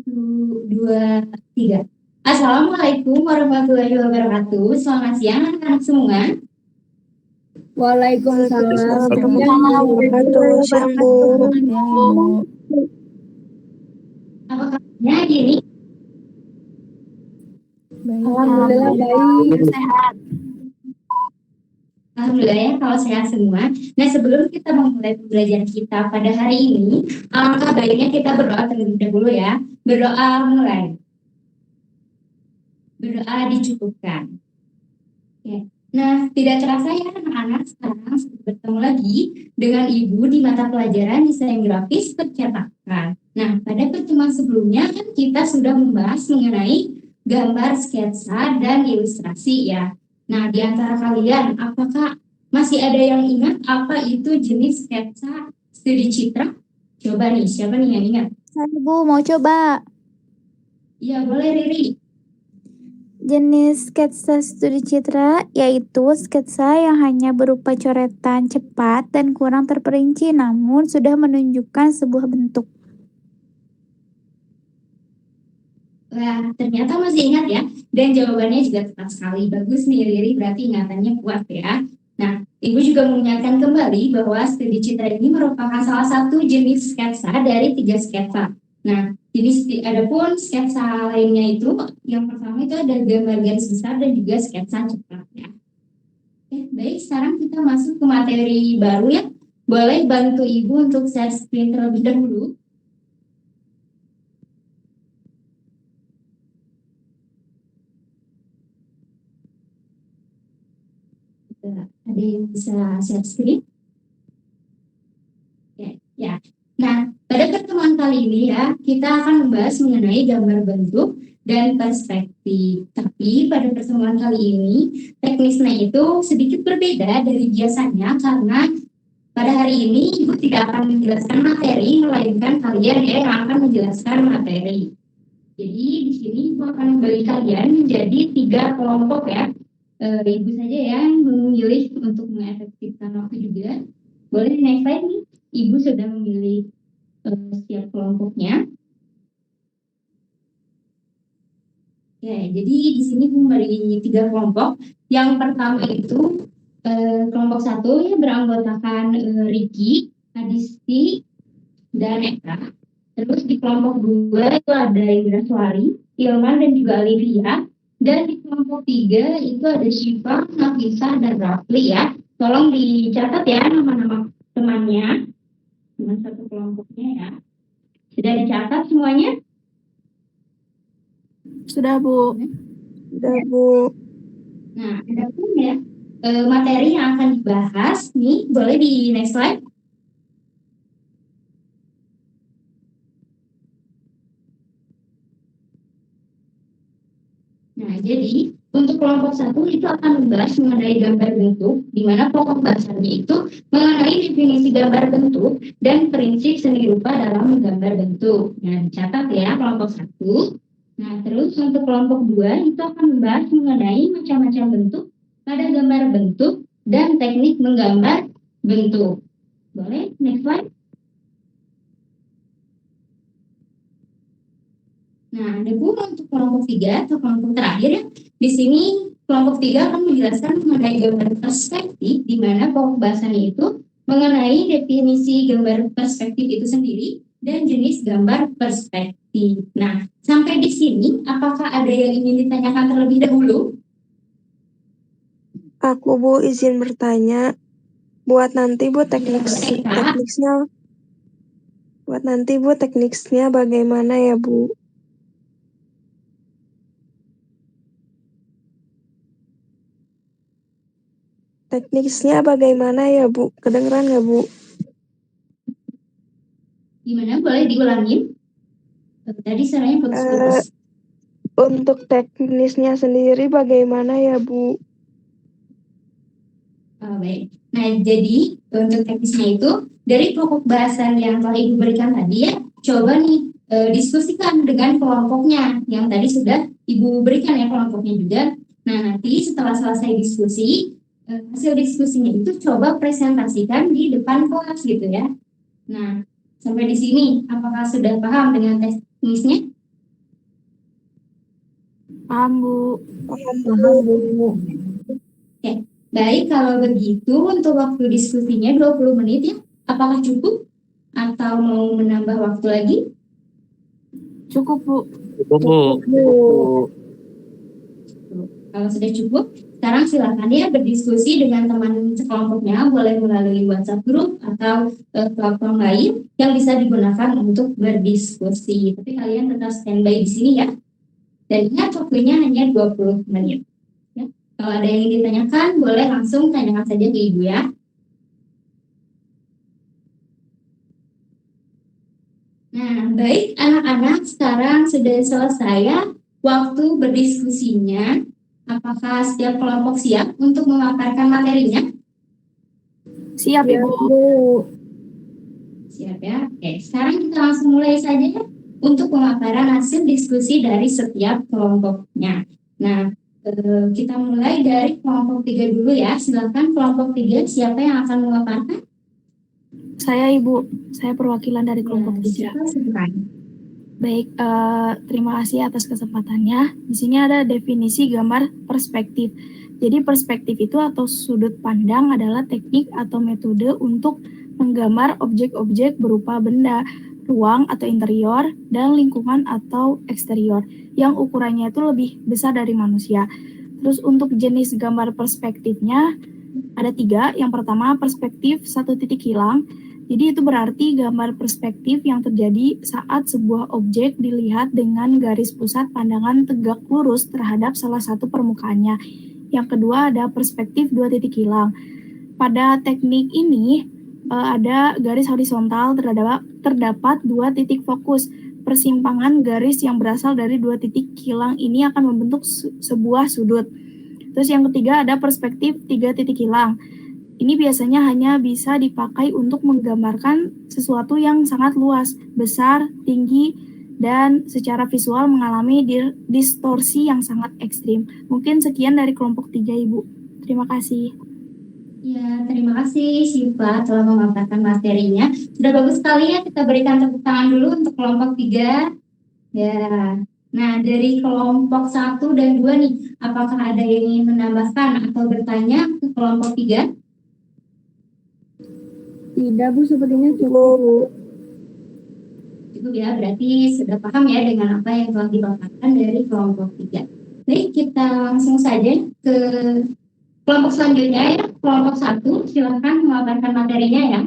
Dua, tiga. Assalamualaikum warahmatullahi wabarakatuh. Selamat siang anak-anak semua. Waalaikumsalam warahmatullahi wabarakatuh. Apa kabarnya hari ini? Alhamdulillah baik. Sehat. Alhamdulillah ya kalau sehat semua. Nah, sebelum kita memulai pembelajaran kita pada hari ini, alangkah baiknya kita berdoa terlebih dahulu ya. Berdoa mulai. Berdoa dicukupkan. Oke. Nah, tidak terasa ya anak-anak, sekarang sudah bertemu lagi dengan Ibu di mata pelajaran desain grafis percetakan. Nah, pada pertemuan sebelumnya kan kita sudah membahas mengenai gambar, sketsa, dan ilustrasi ya. Nah, di antara kalian, apakah masih ada yang ingat apa itu jenis sketsa studi citra? Coba nih, siapa nih yang ingat? Saya Bu mau coba. Ya, boleh Riri. Jenis sketsa studi citra yaitu sketsa yang hanya berupa coretan cepat dan kurang terperinci namun sudah menunjukkan sebuah bentuk. Wah, ternyata masih ingat ya. Dan jawabannya juga tepat sekali. Bagus nih Riri, berarti ingatannya kuat ya. Nah, Ibu juga mengingatkan kembali bahwa studi citra ini merupakan salah satu jenis sketsa dari 3 sketsa. Nah, adapun sketsa lainnya itu, yang pertama itu ada gambar garis besar dan juga sketsa cepat ya. Oke, baik, sekarang kita masuk ke materi baru ya. Boleh bantu Ibu untuk share screen terlebih dahulu. Ada yang bisa share screen? Ya. Nah, pada pertemuan kali ini ya, kita akan membahas mengenai gambar bentuk dan perspektif. Tapi pada pertemuan kali ini, teknisnya itu sedikit berbeda dari biasanya karena pada hari ini Ibu tidak akan menjelaskan materi, melainkan kalian yang akan menjelaskan materi. Jadi di sini Ibu akan membagi kalian menjadi 3 kelompok ya. Ibu saja yang memilih untuk mengefektifkan waktu juga. Boleh next slide nih. Ibu sudah memilih setiap kelompoknya. Ya, jadi di sini Ibu membagi 3 kelompok. Yang pertama itu kelompok 1 ya beranggotakan Riki, Adisti, dan Eka. Terus di kelompok 2 itu ada Indra Suari, Ilman, dan juga Olivia. Dan di kelompok 3 itu ada Syifa, Nafisa, dan Rafli ya. Tolong dicatat ya nama-nama temannya, teman satu kelompoknya ya. Sudah dicatat semuanya? Sudah, Bu. Udah Bu. Nah, ada pun ya materi yang akan dibahas nih, boleh di next slide. Nah, jadi untuk kelompok 1 itu akan membahas mengenai gambar bentuk, di mana pokok bahasannya itu mengenai definisi gambar bentuk dan prinsip seni rupa dalam menggambar bentuk. Nah, dicatat ya kelompok 1. Nah, terus untuk kelompok 2 itu akan membahas mengenai macam-macam bentuk pada gambar bentuk dan teknik menggambar bentuk. Boleh, next slide. Nah, ada pula untuk kelompok 3 atau kelompok terakhir ya. Di sini kelompok 3 akan menjelaskan mengenai gambar perspektif, di mana pokok bahasannya itu mengenai definisi gambar perspektif itu sendiri dan jenis gambar perspektif. Nah, sampai di sini apakah ada yang ingin ditanyakan terlebih dahulu? Aku Bu izin bertanya. Buat nanti Bu tekniknya bagaimana ya Bu? Teknisnya bagaimana ya Bu? Kedengeran nggak Bu? Gimana? Boleh diulangin? Tadi suaranya putus-putus. Untuk teknisnya sendiri bagaimana ya Bu? Oh, baik. Nah, jadi untuk teknisnya itu dari pokok bahasan yang telah Ibu berikan tadi ya, coba nih diskusikan dengan kelompoknya yang tadi sudah Ibu berikan ya kelompoknya juga. Nah, nanti setelah selesai diskusi, hasil diskusinya itu coba presentasikan di depan kelas gitu ya. Nah, sampai di sini apakah sudah paham dengan teknisnya? Paham, Bu. Paham, Paham, Bu. Bu. Oke, baik kalau begitu untuk waktu diskusinya 20 menit ya. Apakah cukup? Atau mau menambah waktu lagi? Cukup, Bu. Cukup, Bu. Bu. Kalau sudah cukup, sekarang silakan ya berdiskusi dengan teman sekelompoknya, boleh melalui WhatsApp group atau platform lain yang bisa digunakan untuk berdiskusi. Tapi kalian tetap standby di sini ya. Dan ingat waktunya hanya 20 menit. Ya. Kalau ada yang ingin ditanyakan, boleh langsung tanyakan saja ke Ibu ya. Nah, baik anak-anak, sekarang sudah selesai ya waktu berdiskusinya. Apakah setiap kelompok siap untuk memaparkan materinya? Siap, Ibu. Bu. Siap ya. Oke, sekarang kita langsung mulai saja ya untuk pemaparan hasil diskusi dari setiap kelompoknya. Nah, kita mulai dari kelompok 3 dulu ya. Silakan kelompok 3, siapa yang akan memaparkan? Saya, Ibu. Saya perwakilan dari kelompok 3. Silakan. Baik, terima kasih atas kesempatannya. Di sini ada definisi gambar perspektif. Jadi perspektif itu atau sudut pandang adalah teknik atau metode untuk menggambar objek-objek berupa benda, ruang atau interior, dan lingkungan atau eksterior yang ukurannya itu lebih besar dari manusia. Terus untuk jenis gambar perspektifnya ada 3. Yang pertama perspektif satu titik hilang. Jadi itu berarti gambar perspektif yang terjadi saat sebuah objek dilihat dengan garis pusat pandangan tegak lurus terhadap salah satu permukaannya. Yang kedua ada perspektif 2 titik hilang. Pada teknik ini ada garis horizontal terdapat 2 titik fokus. Persimpangan garis yang berasal dari 2 titik hilang ini akan membentuk sebuah sudut. Terus yang ketiga ada perspektif 3 titik hilang. Ini biasanya hanya bisa dipakai untuk menggambarkan sesuatu yang sangat luas, besar, tinggi, dan secara visual mengalami distorsi yang sangat ekstrim. Mungkin sekian dari kelompok 3, Ibu. Terima kasih. Ya, terima kasih Syifa telah memaparkan materinya. Sudah bagus sekali ya, kita berikan tepuk tangan dulu untuk kelompok 3. Ya. Nah, dari kelompok 1 dan 2 nih, apakah ada yang ingin menambahkan atau bertanya ke kelompok 3? Tidak, Bu, sepertinya cukup, Bu. Cukup ya, berarti sudah paham ya dengan apa yang telah dipaparkan dari kelompok 3. Baik, kita langsung saja ke kelompok selanjutnya ya. Kelompok 1, silakan memaparkan materinya ya.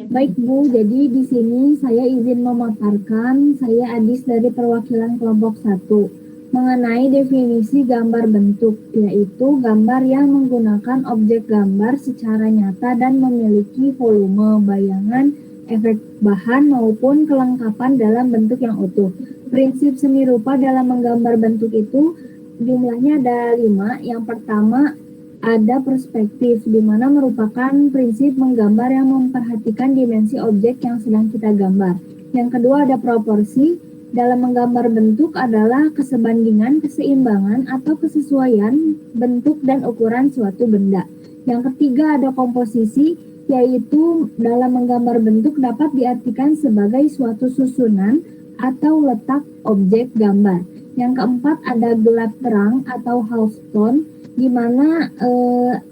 Baik, Bu, jadi di sini saya izin memaparkan, saya Adis dari perwakilan kelompok 1 mengenai definisi gambar bentuk, yaitu gambar yang menggunakan objek gambar secara nyata dan memiliki volume, bayangan, efek bahan maupun kelengkapan dalam bentuk yang utuh. Prinsip seni rupa dalam menggambar bentuk itu jumlahnya ada 5. Yang pertama ada perspektif, di mana merupakan prinsip menggambar yang memperhatikan dimensi objek yang sedang kita gambar. Yang kedua ada proporsi, dalam menggambar bentuk adalah kesebandingan, keseimbangan, atau kesesuaian bentuk dan ukuran suatu benda. Yang ketiga ada komposisi, yaitu dalam menggambar bentuk dapat diartikan sebagai suatu susunan atau letak objek gambar. Yang keempat ada gelap terang atau half tone, di mana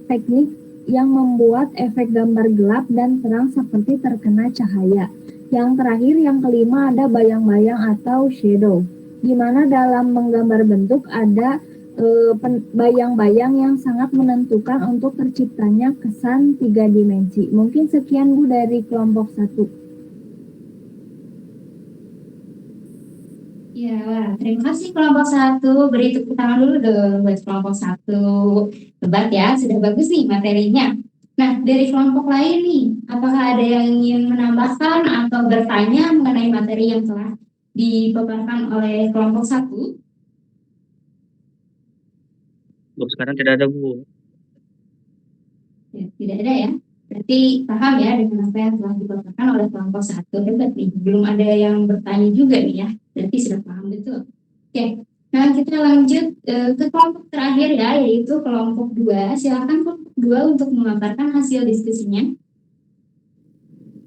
teknik yang membuat efek gambar gelap dan terang seperti terkena cahaya. Yang terakhir, yang kelima ada bayang-bayang atau shadow, di mana dalam menggambar bentuk ada bayang-bayang yang sangat menentukan untuk terciptanya kesan 3 dimensi. Mungkin sekian, Bu, dari kelompok 1. Ya, terima kasih kelompok 1. Beri tepuk tangan dulu dong buat kelompok 1. Hebat ya, sudah bagus nih materinya. Nah, dari kelompok lain nih, apakah ada yang ingin menambahkan atau bertanya mengenai materi yang telah dipaparkan oleh kelompok 1? Untuk sekarang tidak ada, Bu. Ya, tidak ada ya. Berarti paham ya dengan apa yang telah dipaparkan oleh kelompok 1. Hebat nih, belum ada yang bertanya juga nih ya. Berarti sudah paham betul. Oke, nah kita lanjut ke kelompok terakhir ya, yaitu kelompok 2. Silakan kelompok 2 untuk memaparkan hasil diskusinya.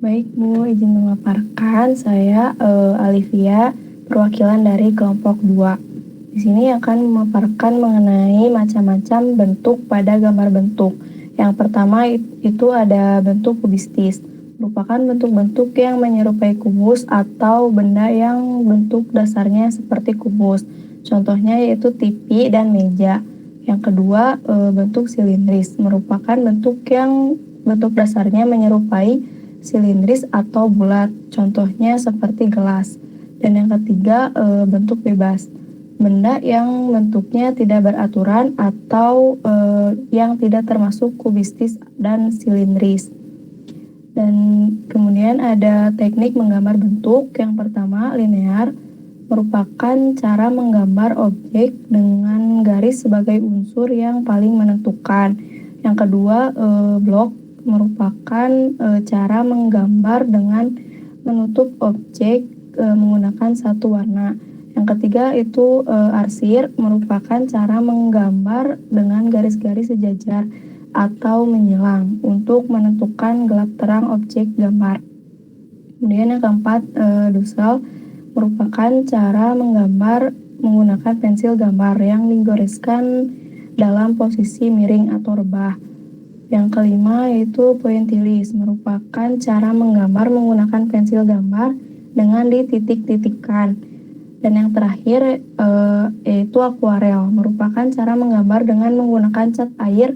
Baik, Bu, izin memaparkan. Saya Alivia, perwakilan dari kelompok 2. Di sini akan memaparkan mengenai macam-macam bentuk pada gambar bentuk. Yang pertama itu ada bentuk kubistis, merupakan bentuk-bentuk yang menyerupai kubus atau benda yang bentuk dasarnya seperti kubus. Contohnya yaitu TV dan meja. Yang kedua, bentuk silindris, merupakan bentuk yang bentuk dasarnya menyerupai silindris atau bulat. Contohnya seperti gelas. Dan yang ketiga, bentuk bebas, benda yang bentuknya tidak beraturan atau yang tidak termasuk kubistis dan silindris. Dan kemudian ada teknik menggambar bentuk. Yang pertama, linear, merupakan cara menggambar objek dengan garis sebagai unsur yang paling menentukan. Yang kedua, blok, merupakan cara menggambar dengan menutup objek menggunakan satu warna. Yang ketiga itu arsir, merupakan cara menggambar dengan garis-garis sejajar atau menyilang untuk menentukan gelap terang objek gambar. Kemudian yang keempat, dusel, merupakan cara menggambar menggunakan pensil gambar yang digoreskan dalam posisi miring atau rebah. Yang kelima yaitu pointillis, merupakan cara menggambar menggunakan pensil gambar dengan dititik-titikkan. Dan yang terakhir yaitu akuarel, merupakan cara menggambar dengan menggunakan cat air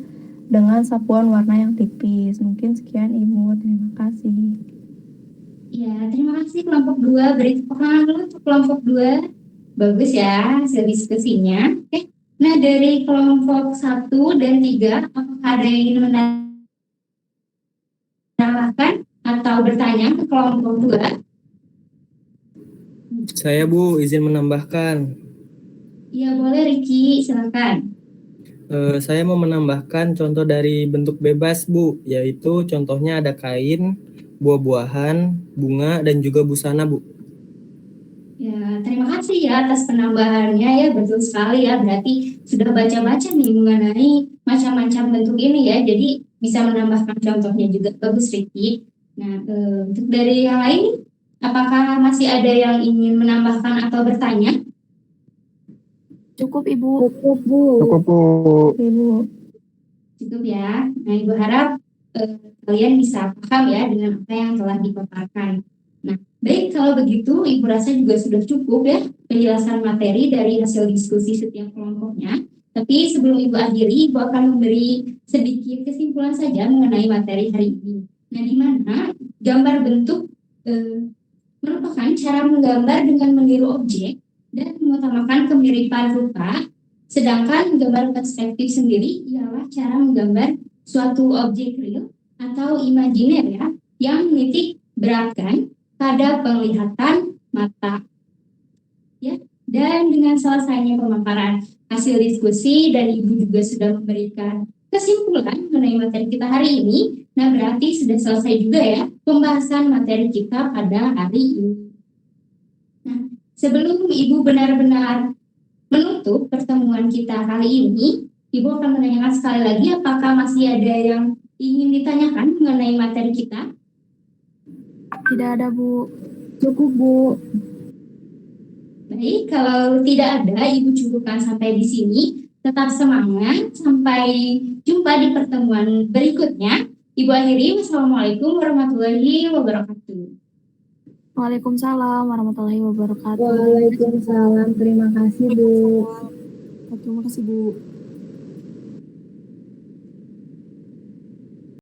dengan sapuan warna yang tipis. Mungkin sekian Ibu, terima kasih. Ya, terima kasih kelompok 2. Beri tepuk tangan dulu untuk kelompok 2. Bagus ya hasil diskusinya. Oke. Nah, dari kelompok 1 dan 3, apakah ada yang ingin menambahkan atau bertanya ke kelompok 2? Saya Bu, izin menambahkan. Ya, boleh Riki, silakan. Saya mau menambahkan contoh dari bentuk bebas Bu, yaitu contohnya ada kain, buah-buahan, bunga, dan juga busana Bu. Ya, terima kasih ya atas penambahannya ya, betul sekali ya. Berarti sudah baca-baca nih mengenai macam-macam bentuk ini ya, jadi bisa menambahkan contohnya juga. Bagus Riki. Nah, untuk dari yang lain, apakah masih ada yang ingin menambahkan atau bertanya? Cukup Ibu. Cukup Bu. Cukup Bu. Ibu. Cukup ya. Nah, Ibu harap kalian bisa paham ya dengan apa yang telah dipaparkan. Nah, baik kalau begitu Ibu rasa juga sudah cukup ya penjelasan materi dari hasil diskusi setiap kelompoknya. Tapi sebelum Ibu akhiri, Ibu akan memberi sedikit kesimpulan saja mengenai materi hari ini. Nah, di mana gambar bentuk merupakan cara menggambar dengan meniru objek dan mengutamakan kemiripan rupa, sedangkan gambar perspektif sendiri ialah cara menggambar suatu objek real atau imajiner ya, yang menitik beratkan pada penglihatan mata. Ya, dan dengan selesainya pemaparan hasil diskusi dan Ibu juga sudah memberikan kesimpulan mengenai materi kita hari ini, nah berarti sudah selesai juga ya pembahasan materi kita pada hari ini. Nah, sebelum Ibu benar-benar menutup pertemuan kita kali ini, Ibu akan menanyakan sekali lagi apakah masih ada yang ingin ditanyakan mengenai materi kita? Tidak ada Bu. Cukup Bu. Baik, kalau tidak ada, Ibu cukupkan sampai di sini. Tetap semangat, sampai jumpa di pertemuan berikutnya. Ibu akhiri, wassalamualaikum warahmatullahi wabarakatuh. Waalaikumsalam warahmatullahi wabarakatuh. Waalaikumsalam. Terima kasih Bu. Terima kasih Bu.